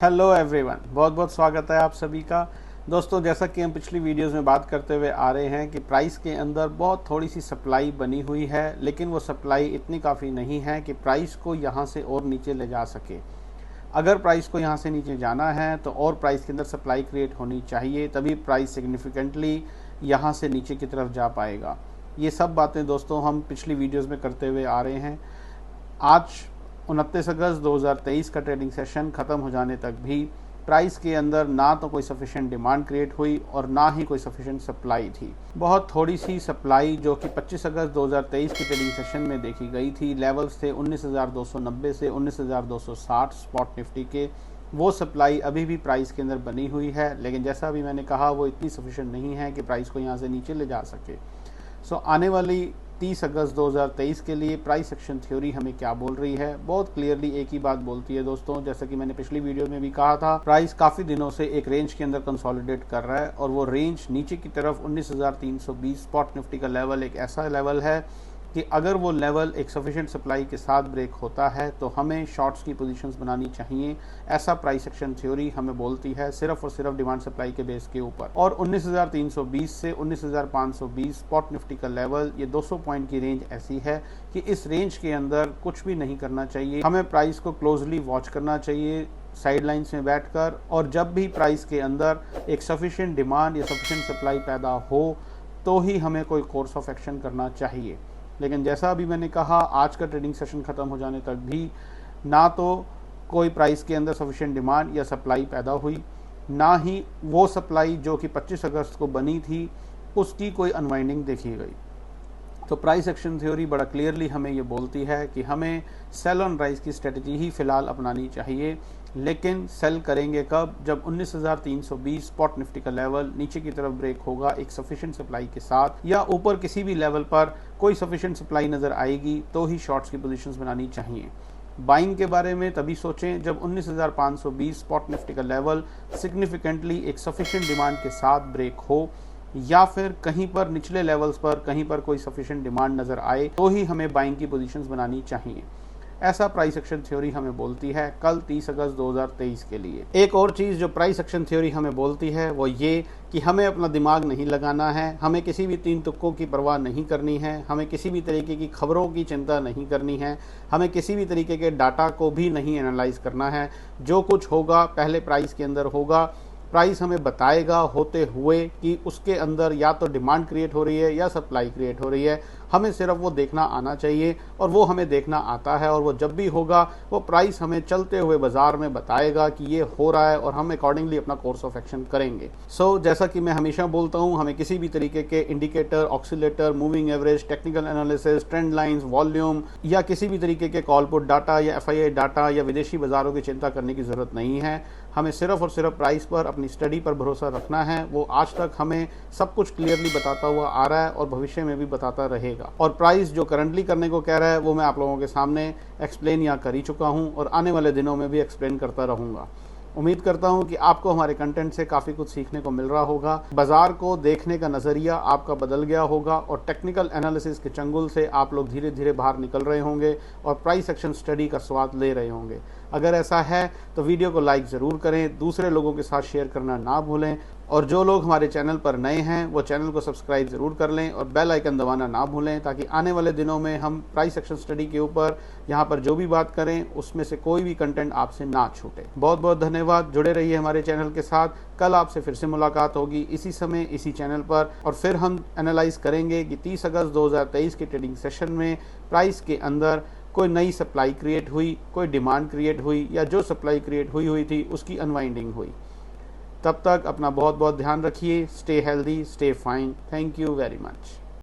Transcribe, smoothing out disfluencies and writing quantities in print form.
Hello everyone, बहुत बहुत स्वागत है आप सभी का। दोस्तों, जैसा कि हम पिछली वीडियोस में बात करते हुए आ रहे हैं कि प्राइस के अंदर बहुत थोड़ी सी सप्लाई बनी हुई है, लेकिन वो सप्लाई इतनी काफ़ी नहीं है कि प्राइस को यहाँ से और नीचे ले जा सके। अगर प्राइस को यहाँ से नीचे जाना है तो और प्राइस के अंदर सप्लाई क्रिएट होनी चाहिए, तभी प्राइस सिग्निफिकेंटली यहाँ से नीचे की तरफ जा पाएगा। ये सब बातें दोस्तों हम पिछली वीडियोज़ में करते हुए आ रहे हैं। आज 29 अगस्त 2023 का ट्रेडिंग सेशन ख़त्म हो जाने तक भी प्राइस के अंदर ना तो कोई सफिशिएंट डिमांड क्रिएट हुई और ना ही कोई सफिशिएंट सप्लाई थी। बहुत थोड़ी सी सप्लाई जो कि 25 अगस्त 2023 के ट्रेडिंग सेशन में देखी गई थी, लेवल्स थे 19,290 से 19,260 स्पॉट निफ्टी के। वो सप्लाई अभी भी प्राइस के अंदर बनी हुई है, लेकिन जैसा अभी मैंने कहा वो इतनी सफिशिएंट नहीं है कि प्राइस को यहाँ से नीचे ले जा सके। आने वाली 30 अगस्त 2023 के लिए प्राइस एक्शन थ्योरी हमें क्या बोल रही है? बहुत क्लियरली एक ही बात बोलती है दोस्तों, जैसा कि मैंने पिछली वीडियो में भी कहा था, प्राइस काफ़ी दिनों से एक रेंज के अंदर कंसोलिडेट कर रहा है और वो रेंज नीचे की तरफ 19,320 स्पॉट निफ्टी का लेवल एक ऐसा लेवल है कि अगर वो लेवल एक सफिशिएंट सप्लाई के साथ ब्रेक होता है तो हमें शॉर्ट्स की पोजीशंस बनानी चाहिए। ऐसा प्राइस एक्शन थ्योरी हमें बोलती है, सिर्फ और सिर्फ डिमांड सप्लाई के बेस के ऊपर। और 19,320 से 19,520 स्पॉट निफ्टी का लेवल, ये 200 पॉइंट की रेंज ऐसी है कि इस रेंज के अंदर कुछ भी नहीं करना चाहिए। हमें प्राइस को क्लोजली वॉच करना चाहिए साइडलाइंस में बैठकर, और जब भी प्राइस के अंदर एक सफिशिएंट डिमांड या सफिशिएंट सप्लाई पैदा हो तो ही हमें कोई कोर्स ऑफ एक्शन करना चाहिए। लेकिन जैसा अभी मैंने कहा, आज का ट्रेडिंग सेशन ख़त्म हो जाने तक भी ना तो कोई प्राइस के अंदर सफिशिएंट डिमांड या सप्लाई पैदा हुई, ना ही वो सप्लाई जो कि 25 अगस्त को बनी थी उसकी कोई अनवाइंडिंग देखी गई। तो प्राइस एक्शन थ्योरी बड़ा क्लियरली हमें ये बोलती है कि हमें सेल ऑन राइज की स्ट्रेटजी ही फिलहाल अपनानी चाहिए। लेकिन सेल करेंगे कब? जब 19,320 स्पॉट निफ्टी का लेवल नीचे की तरफ ब्रेक होगा एक सफिशिएंट सप्लाई के साथ, या ऊपर किसी भी लेवल पर कोई सफिशिएंट सप्लाई नज़र आएगी तो ही शॉर्ट्स की पोजीशंस बनानी चाहिए। बाइंग के बारे में तभी सोचें जब 19,520 स्पॉट निफ्टी का लेवल सिग्निफिकेंटली एक सफिशिएंट डिमांड के साथ ब्रेक हो, या फिर कहीं पर निचले लेवल्स पर कहीं पर कोई सफिशिएंट डिमांड नज़र आए तो ही हमें बाइंग की पोजीशंस बनानी चाहिए। ऐसा प्राइस एक्शन थ्योरी हमें बोलती है कल 30 अगस्त 2023 के लिए। एक और चीज़ जो प्राइस एक्शन थ्योरी हमें बोलती है वो ये कि हमें अपना दिमाग नहीं लगाना है, हमें किसी भी तीन तुक्कों की परवाह नहीं करनी है, हमें किसी भी तरीके की खबरों की चिंता नहीं करनी है, हमें किसी भी तरीके के डाटा को भी नहीं एनालाइज करना है। जो कुछ होगा पहले प्राइस के अंदर होगा, प्राइस हमें बताएगा होते हुए कि उसके अंदर या तो डिमांड क्रिएट हो रही है या सप्लाई क्रिएट हो रही है। हमें सिर्फ वो देखना आना चाहिए और वो हमें देखना आता है, और वो जब भी होगा वो प्राइस हमें चलते हुए बाजार में बताएगा कि ये हो रहा है और हम अकॉर्डिंगली अपना कोर्स ऑफ एक्शन करेंगे। जैसा कि मैं हमेशा बोलता हूँ, हमें किसी भी तरीके के indicator, oscillator, moving average, technical analysis, trend lines, volume या किसी भी तरीके के कॉल पुट डाटा या FII डाटा या विदेशी बाजारों की चिंता करने की ज़रूरत नहीं है। हमें सिर्फ और सिर्फ प्राइस पर, अपनी स्टडी पर भरोसा रखना है। वो आज तक हमें सब कुछ क्लियरली बताता हुआ आ रहा है और भविष्य में भी बताता रहेगा। और प्राइस जो करंटली करने को कह रहा है वो मैं आप लोगों के सामने एक्सप्लेन या कर ही चुका हूं और आने वाले दिनों में भी एक्सप्लेन करता रहूंगा। उम्मीद करता हूं कि आपको हमारे कंटेंट से काफ़ी कुछ सीखने को मिल रहा होगा। बाजार को देखने का नज़रिया आपका बदल गया होगा और टेक्निकल एनालिसिस के चंगुल से आप लोग धीरे धीरे बाहर निकल रहे होंगे और प्राइस एक्शन स्टडी का स्वाद ले रहे होंगे। अगर ऐसा है तो वीडियो को लाइक ज़रूर करें, दूसरे लोगों के साथ शेयर करना ना भूलें, और जो लोग हमारे चैनल पर नए हैं वो चैनल को सब्सक्राइब ज़रूर कर लें और बेल आइकन दबाना ना भूलें, ताकि आने वाले दिनों में हम प्राइस एक्शन स्टडी के ऊपर यहाँ पर जो भी बात करें उसमें से कोई भी कंटेंट आपसे ना छूटे। बहुत बहुत धन्यवाद, जुड़े रहिए हमारे चैनल के साथ। कल आपसे फिर से मुलाकात होगी इसी समय इसी चैनल पर, और फिर हम एनालाइज करेंगे कि 30 अगस्त 2023 के ट्रेडिंग सेशन में प्राइस के अंदर कोई नई सप्लाई क्रिएट हुई, कोई डिमांड क्रिएट हुई, या जो सप्लाई क्रिएट हुई थी उसकी अनवाइंडिंग हुई। तब तक अपना बहुत बहुत ध्यान रखिए। Stay healthy, stay fine. Thank you very much.